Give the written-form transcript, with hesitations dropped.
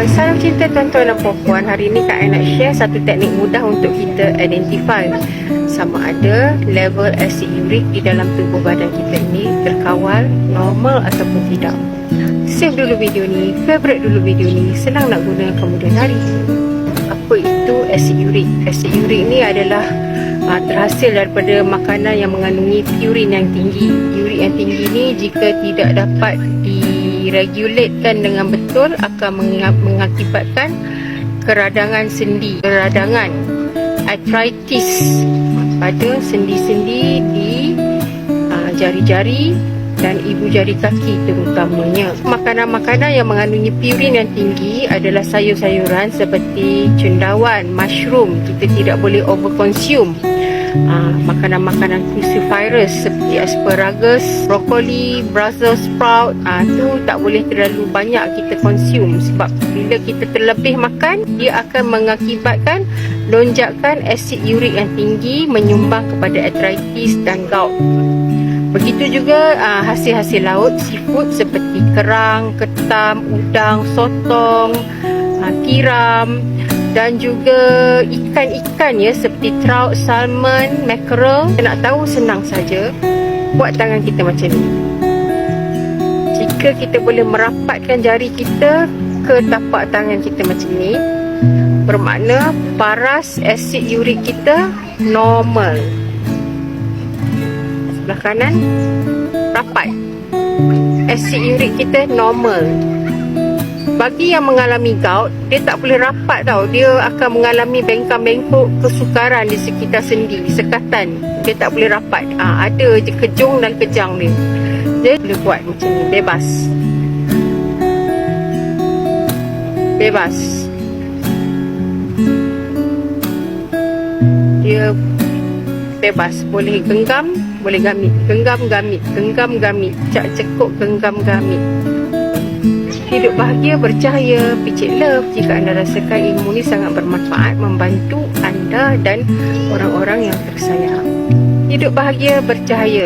Salam cinta tuan-tuan dan puan-puan. Hari ini Kak Ai nak share satu teknik mudah untuk kita identify sama ada level asid urik di dalam tubuh badan kita ini terkawal, normal ataupun tidak. Save dulu video ni, favorite dulu video ni, senang nak guna kemudian hari. Apa itu asid urik? Asid urik ni adalah terhasil daripada makanan yang mengandungi purin yang tinggi. Urik yang tinggi ni jika tidak dapat diregulatekan dengan betul akan mengakibatkan keradangan sendi, keradangan arthritis pada sendi-sendi di jari-jari dan ibu jari kaki terutamanya. Makanan-makanan yang mengandungi purin yang tinggi adalah sayur-sayuran seperti cendawan, mushroom. Kita tidak boleh overconsume. Makanan-makanan cruciferous seperti asparagus, brokoli, Brussels sprout, tu tak boleh terlalu banyak kita consume, sebab bila kita terlebih makan, dia akan mengakibatkan lonjakan asid urik yang tinggi, menyumbang kepada arthritis dan gout. Begitu juga hasil-hasil laut, seafood seperti kerang, ketam, udang, sotong, tiram, dan juga ikan-ikan ya, seperti trout, salmon, mackerel. Nak tahu senang saja, buat tangan kita macam ni. Jika kita boleh merapatkan jari kita ke tapak tangan kita macam ni, bermakna paras asid urik kita normal. Sebelah kanan rapat, asid urik kita normal. Bagi yang mengalami gout, dia tak boleh rapat tau. Dia akan mengalami bengkak-bengkok, kesukaran di sekitar sendi, sekatan. Dia tak boleh rapat. Ada je kejung dan kejang dia. Dia boleh buat macam ni, bebas. Bebas. Dia bebas. Boleh genggam, boleh gamit. Genggam, gamit. Genggam, gamit. Cak cekuk, genggam, gamit. Hidup bahagia, bercahaya, picit love. Jika anda rasakan ilmu ini sangat bermanfaat, membantu anda dan orang-orang yang tersayang. Hidup bahagia, bercahaya.